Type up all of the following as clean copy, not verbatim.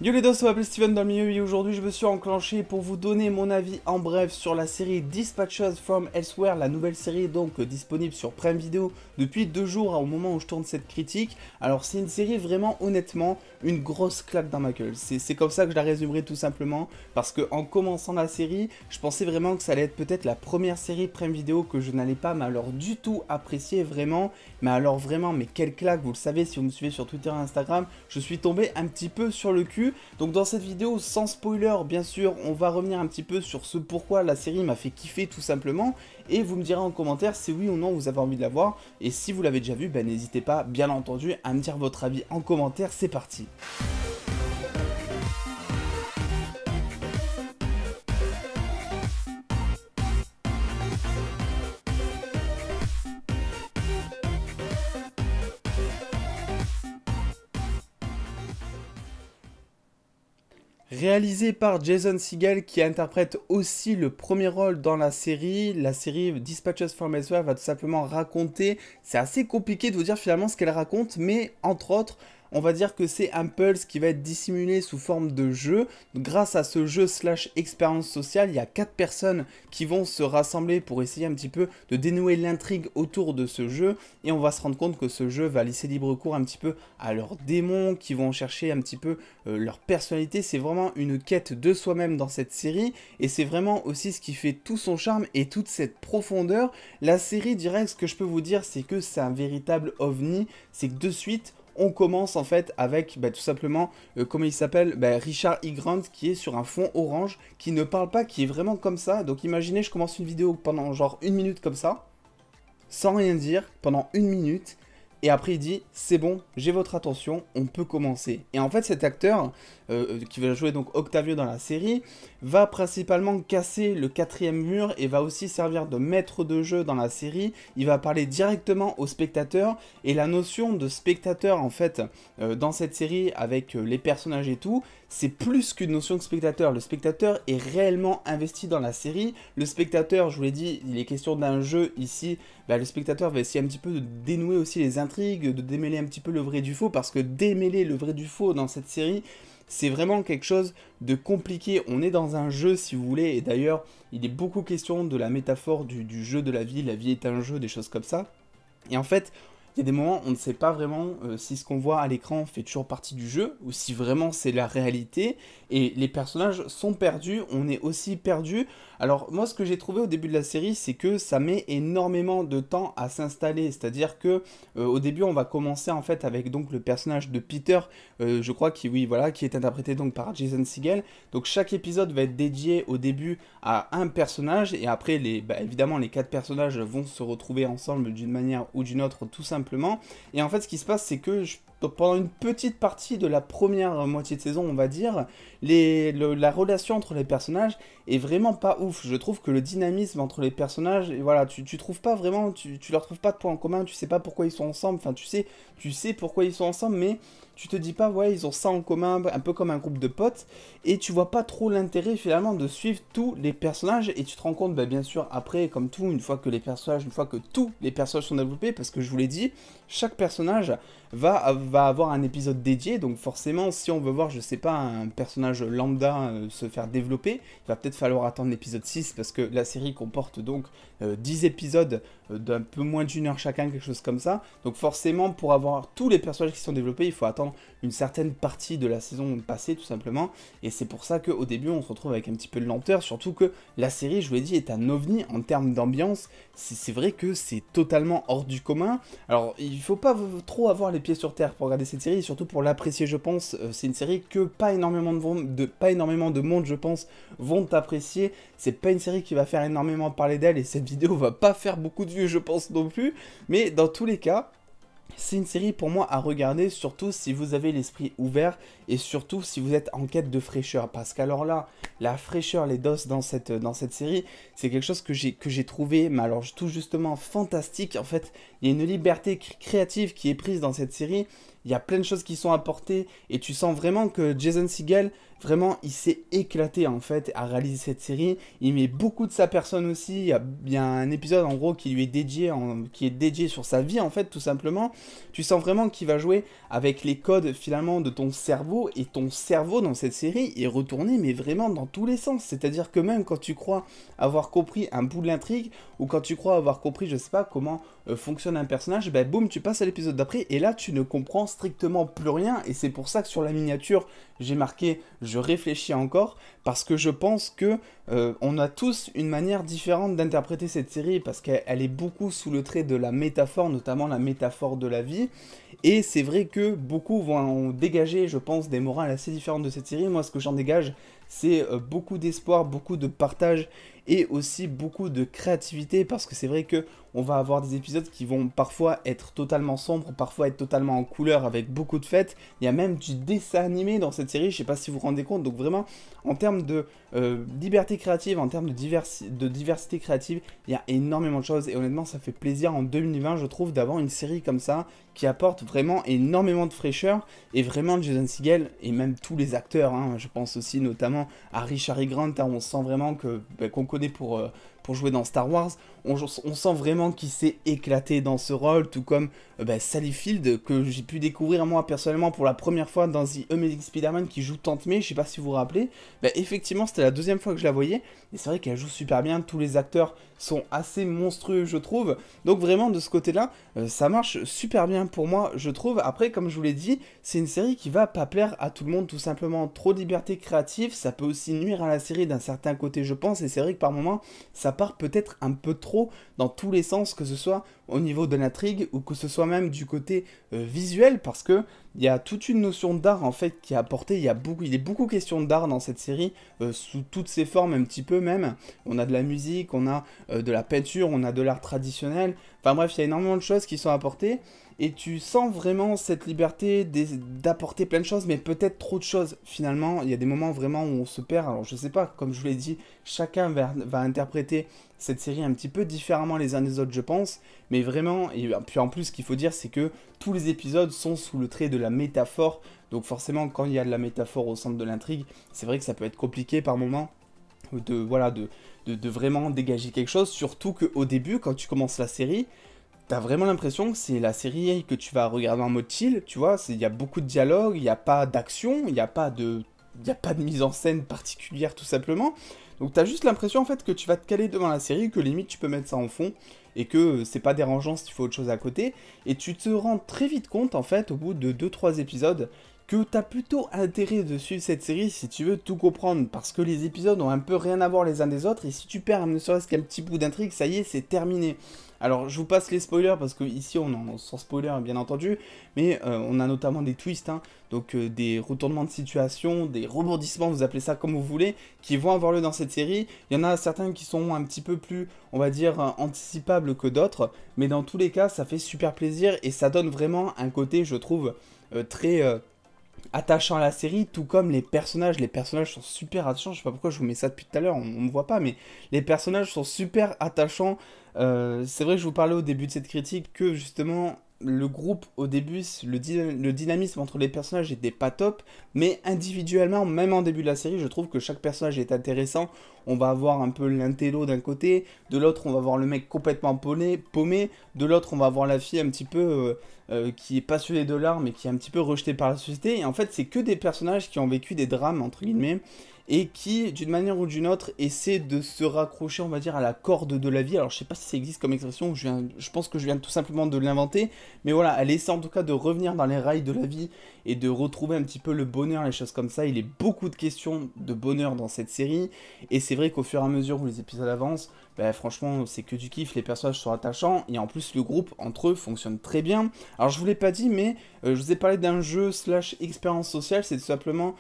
Yo les dos, ça m'appelle Steven dans le milieu et aujourd'hui je me suis enclenché pour vous donner mon avis en bref sur la série Dispatches from Elsewhere, la nouvelle série donc disponible sur Prime Video depuis 2 jours au moment où je tourne cette critique. Alors c'est une série vraiment honnêtement une grosse claque dans ma gueule, c'est comme ça que je la résumerai tout simplement parce que en commençant la série, je pensais vraiment que ça allait être peut-être la première série Prime Video que je n'allais pas mais alors du tout apprécier vraiment, mais quelle claque, vous le savez si vous me suivez sur Twitter et Instagram, je suis tombé un petit peu sur le cul. Donc dans cette vidéo, sans spoiler bien sûr, on va revenir un petit peu sur ce pourquoi la série m'a fait kiffer tout simplement. Et vous me direz en commentaire si oui ou non vous avez envie de la voir. Et si vous l'avez déjà vu, ben, n'hésitez pas bien entendu à me dire votre avis en commentaire, c'est parti. Réalisé par Jason Segel qui interprète aussi le premier rôle dans la série Dispatches from Elsewhere va tout simplement raconter, c'est assez compliqué de vous dire finalement ce qu'elle raconte, mais entre autres, on va dire que c'est un Pulse qui va être dissimulé sous forme de jeu. Grâce à ce jeu slash expérience sociale, il y a 4 personnes qui vont se rassembler pour essayer un petit peu de dénouer l'intrigue autour de ce jeu. Et on va se rendre compte que ce jeu va laisser libre cours un petit peu à leurs démons qui vont chercher un petit peu leur personnalité. C'est vraiment une quête de soi-même dans cette série. Et c'est vraiment aussi ce qui fait tout son charme et toute cette profondeur. La série, direct, ce que je peux vous dire, c'est que c'est un véritable ovni. C'est que de suite, on commence en fait avec tout simplement, comment il s'appelle, Richard E. Grant qui est sur un fond orange, qui ne parle pas, qui est vraiment comme ça. Donc imaginez, je commence une vidéo pendant genre 1 minute comme ça, sans rien dire, pendant 1 minute. Et après il dit, c'est bon, j'ai votre attention, on peut commencer. Et en fait cet acteur, qui va jouer donc Octavio dans la série, va principalement casser le 4e mur et va aussi servir de maître de jeu dans la série. Il va parler directement aux spectateurs. Et la notion de spectateur en fait, dans cette série avec les personnages et tout, c'est plus qu'une notion de spectateur. Le spectateur est réellement investi dans la série. Le spectateur, je vous l'ai dit, il est question d'un jeu ici. Le spectateur va essayer un petit peu de dénouer aussi les intrigues, de démêler un petit peu le vrai du faux, parce que démêler le vrai du faux dans cette série, c'est vraiment quelque chose de compliqué. On est dans un jeu, si vous voulez, et d'ailleurs, il est beaucoup question de la métaphore du jeu de la vie est un jeu, des choses comme ça. Et en fait, il y a des moments où on ne sait pas vraiment si ce qu'on voit à l'écran fait toujours partie du jeu, ou si vraiment c'est la réalité, et les personnages sont perdus, on est aussi perdu. Alors moi ce que j'ai trouvé au début de la série, c'est que ça met énormément de temps à s'installer, c'est-à-dire que au début on va commencer en fait avec donc le personnage de Peter, je crois qui est interprété donc par Jason Segel. Donc chaque épisode va être dédié au début à un personnage, et après évidemment les 4 personnages vont se retrouver ensemble d'une manière ou d'une autre tout simplement. Et en fait ce qui se passe, c'est que pendant une petite partie de la première moitié de saison, on va dire, la relation entre les personnages est vraiment pas ouf. Je trouve que le dynamisme entre les personnages, et voilà, tu trouves pas vraiment, tu leur trouves pas de points en commun, tu sais pas pourquoi ils sont ensemble, enfin tu sais pourquoi ils sont ensemble, mais tu te dis pas, ouais, ils ont ça en commun, un peu comme un groupe de potes, et tu vois pas trop l'intérêt finalement de suivre tous les personnages, et tu te rends compte, bien sûr, après, comme tout, une fois que tous les personnages sont développés, parce que je vous l'ai dit, chaque personnage va avoir un épisode dédié, donc forcément, si on veut voir, je sais pas, un personnage lambda se faire développer, il va peut-être falloir attendre l'épisode 6, parce que la série comporte donc 10 épisodes d'un peu moins d'1 heure chacun, quelque chose comme ça, donc forcément, pour avoir tous les personnages qui sont développés, il faut attendre une certaine partie de la saison passée, tout simplement, et c'est pour ça qu'au début, on se retrouve avec un petit peu de lenteur, surtout que la série, je vous l'ai dit, est un ovni en termes d'ambiance. C'est vrai que c'est totalement hors du commun. Alors, il faut pas trop avoir les pieds sur terre pour regarder cette série, et surtout pour l'apprécier, je pense. C'est une série que pas énormément de monde, je pense, vont apprécier. C'est pas une série qui va faire énormément parler d'elle, et cette vidéo va pas faire beaucoup de vues, je pense non plus. Mais dans tous les cas, c'est une série pour moi à regarder, surtout si vous avez l'esprit ouvert et surtout si vous êtes en quête de fraîcheur. Parce qu'alors là, la fraîcheur, les doses dans cette série, c'est quelque chose que j'ai trouvé, mais alors tout justement fantastique. En fait, il y a une liberté créative qui est prise dans cette série. Il y a plein de choses qui sont apportées et tu sens vraiment que Jason Segel, vraiment, il s'est éclaté en fait à réaliser cette série. Il met beaucoup de sa personne aussi. Il y a un épisode en gros qui lui est dédié, sur sa vie en fait, tout simplement. Tu sens vraiment qu'il va jouer avec les codes finalement de ton cerveau cerveau, et ton cerveau dans cette série est retourné, mais vraiment dans tous les sens. C'est-à-dire que même quand tu crois avoir compris un bout de l'intrigue, ou quand tu crois avoir compris, je sais pas, comment fonctionne un personnage, ben boum, tu passes à l'épisode d'après, et là tu ne comprends strictement plus rien, et c'est pour ça que sur la miniature, j'ai marqué « je réfléchis encore », parce que je pense que on a tous une manière différente d'interpréter cette série, parce qu'elle est beaucoup sous le trait de la métaphore, notamment la métaphore de la vie, et c'est vrai que beaucoup vont dégager, je pense, des morales assez différentes de cette série. Moi, ce que j'en dégage, c'est beaucoup d'espoir, beaucoup de partage, et aussi beaucoup de créativité, parce que c'est vrai que on va avoir des épisodes qui vont parfois être totalement sombres, parfois être totalement en couleur avec beaucoup de fêtes. Il y a même du dessin animé dans cette série, je sais pas si vous vous rendez compte. Donc vraiment, en termes de liberté créative, en termes de diversité créative, il y a énormément de choses. Et honnêtement, ça fait plaisir en 2020, je trouve, d'avoir une série comme ça qui apporte vraiment énormément de fraîcheur. Et vraiment, Jason Segel, et même tous les acteurs, hein, je pense aussi notamment à Richard E. Grant, hein, on sent vraiment qu'on connaît pour jouer dans Star Wars. On sent vraiment qu'il s'est éclaté dans ce rôle, tout comme Sally Field, que j'ai pu découvrir moi personnellement pour la première fois dans The Amazing Spider-Man, qui joue Tante May, je sais pas si vous vous rappelez. Effectivement, c'était la deuxième fois que je la voyais, et c'est vrai qu'elle joue super bien, tous les acteurs sont assez monstrueux, je trouve. Donc vraiment, de ce côté-là, ça marche super bien pour moi, je trouve. Après, comme je vous l'ai dit, c'est une série qui va pas plaire à tout le monde, tout simplement. Trop de liberté créative, ça peut aussi nuire à la série d'un certain côté, je pense, et c'est vrai que par moments, ça part peut-être un peu trop dans tous les sens, que ce soit au niveau de l'intrigue ou que ce soit même du côté visuel, parce que il y a toute une notion d'art en fait qui est apportée. Il est beaucoup question d'art dans cette série, sous toutes ses formes un petit peu même. On a de la musique, on a de la peinture, on a de l'art traditionnel. Enfin bref, il y a énormément de choses qui sont apportées. Et tu sens vraiment cette liberté d'apporter plein de choses, mais peut-être trop de choses. Finalement, il y a des moments vraiment où on se perd. Alors je sais pas, comme je vous l'ai dit, chacun va interpréter cette série un petit peu différemment les uns des autres, je pense. Mais vraiment, et puis en plus, ce qu'il faut dire, c'est que tous les épisodes sont sous le trait de la métaphore. Donc forcément, quand il y a de la métaphore au centre de l'intrigue, c'est vrai que ça peut être compliqué par moments de vraiment dégager quelque chose. Surtout qu'au début, quand tu commences la série, t'as vraiment l'impression que c'est la série que tu vas regarder en mode chill, tu vois. Il y a beaucoup de dialogue, il n'y a pas d'action, il n'y a pas de mise en scène particulière, tout simplement. Donc t'as juste l'impression en fait que tu vas te caler devant la série, que limite tu peux mettre ça en fond, et que c'est pas dérangeant si tu fais autre chose à côté. Et tu te rends très vite compte en fait, au bout de 2-3 épisodes, que t'as plutôt intérêt de suivre cette série si tu veux tout comprendre, parce que les épisodes ont un peu rien à voir les uns des autres, et si tu perds ne serait-ce qu'un petit bout d'intrigue, ça y est, c'est terminé. Alors je vous passe les spoilers, parce que ici on est sans spoiler bien entendu, mais on a notamment des twists, hein, donc des retournements de situation, des rebondissements, vous appelez ça comme vous voulez, qui vont avoir lieu dans cette série. Il y en a certains qui sont un petit peu plus, on va dire, anticipables que d'autres, mais dans tous les cas ça fait super plaisir, et ça donne vraiment un côté, je trouve, très attachant à la série, tout comme les personnages. Les personnages sont super attachants. Je sais pas pourquoi je vous mets ça depuis tout à l'heure, on me voit pas, mais les personnages sont super attachants. C'est vrai que je vous parlais au début de cette critique que justement le groupe au début, le dynamisme entre les personnages était pas top, mais individuellement, même en début de la série, je trouve que chaque personnage est intéressant. On va avoir un peu l'intello d'un côté, de l'autre on va avoir le mec complètement paumé, de l'autre on va avoir la fille un petit peu qui est passionnée de l'art mais qui est un petit peu rejetée par la société. Et en fait c'est que des personnages qui ont vécu des drames entre guillemets, et qui, d'une manière ou d'une autre, essaient de se raccrocher, on va dire, à la corde de la vie. Alors, je sais pas si ça existe comme expression, ou je pense que je viens tout simplement de l'inventer, mais voilà, elle essaie en tout cas de revenir dans les rails de la vie, et de retrouver un petit peu le bonheur, les choses comme ça. Il est beaucoup de questions de bonheur dans cette série, et c'est vrai qu'au fur et à mesure où les épisodes avancent, franchement, c'est que du kiff, les personnages sont attachants, et en plus, le groupe, entre eux, fonctionne très bien. Alors, je vous l'ai pas dit, mais je vous ai parlé d'un jeu / expérience sociale, c'est tout simplement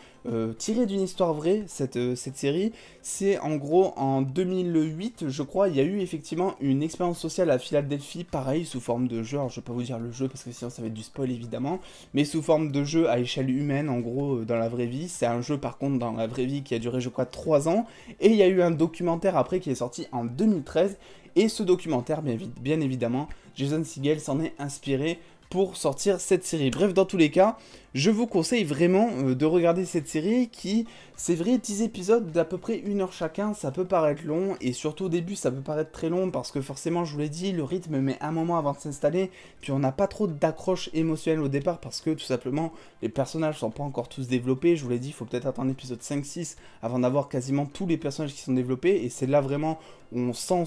tiré d'une histoire vraie, cette série. C'est en gros, en 2008, je crois, il y a eu effectivement une expérience sociale à Philadelphie, pareil, sous forme de jeu. Alors, je vais pas vous dire le jeu, parce que sinon, ça va être du spoil, évidemment, mais sous forme de jeu à échelle humaine, en gros, dans la vraie vie. C'est un jeu, par contre, dans la vraie vie, qui a duré, je crois, 3 ans, et il y a eu un documentaire après qui est sorti en 2013, et ce documentaire, bien évidemment, Jason Segel s'en est inspiré pour sortir cette série. Bref, dans tous les cas, je vous conseille vraiment de regarder cette série qui, c'est vrai, 10 épisodes d'à peu près 1 heure chacun, ça peut paraître long, et surtout au début ça peut paraître très long, parce que forcément, je vous l'ai dit, le rythme met un moment avant de s'installer, puis on n'a pas trop d'accroche émotionnelle au départ, parce que tout simplement, les personnages sont pas encore tous développés, je vous l'ai dit, il faut peut-être attendre l'épisode 5-6 avant d'avoir quasiment tous les personnages qui sont développés, et c'est là vraiment où on sent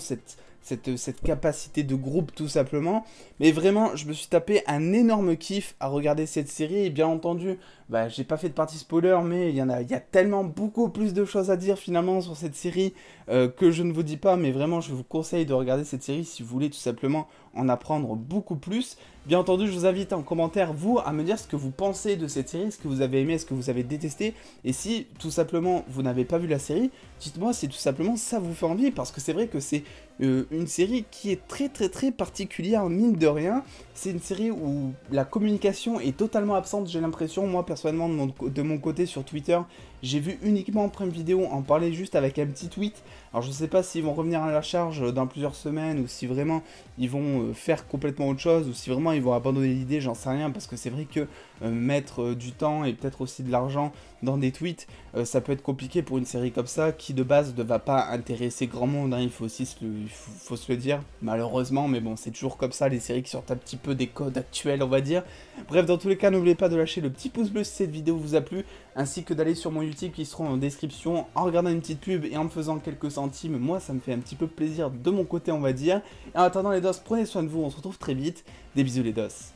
cette capacité de groupe tout simplement. Mais vraiment, je me suis tapé un énorme kiff à regarder cette série. Et bien entendu, bah, j'ai pas fait de partie spoiler, mais il y a tellement beaucoup plus de choses à dire finalement sur cette série que je ne vous dis pas. Mais vraiment, je vous conseille de regarder cette série si vous voulez tout simplement en apprendre beaucoup plus. Bien entendu, je vous invite en commentaire, vous, à me dire ce que vous pensez de cette série, ce que vous avez aimé, ce que vous avez détesté. Et si, tout simplement, vous n'avez pas vu la série, dites-moi si tout simplement ça vous fait envie. Parce que c'est vrai que c'est une série qui est très particulière, mine de rien. C'est une série où la communication est totalement absente, j'ai l'impression. Moi, personnellement, de mon côté, sur Twitter, j'ai vu uniquement Prime Video en parler juste avec un petit tweet. Alors, je sais pas s'ils vont revenir à la charge dans plusieurs semaines ou si vraiment ils vont faire complètement autre chose ou si vraiment ils vont abandonner l'idée, j'en sais rien. Parce que c'est vrai que mettre du temps et peut-être aussi de l'argent dans des tweets, ça peut être compliqué pour une série comme ça qui de base ne va pas intéresser grand monde, hein, il faut aussi faut se le dire, malheureusement, mais bon, c'est toujours comme ça, les séries qui sortent un petit peu des codes actuels, on va dire. Bref, dans tous les cas, n'oubliez pas de lâcher le petit pouce bleu si cette vidéo vous a plu, ainsi que d'aller sur mon YouTube qui sera en description en regardant une petite pub et en me faisant quelques centimes. Moi, ça me fait un petit peu plaisir de mon côté, on va dire. Et en attendant les dos, prenez soin de vous, on se retrouve très vite. Des bisous les dos.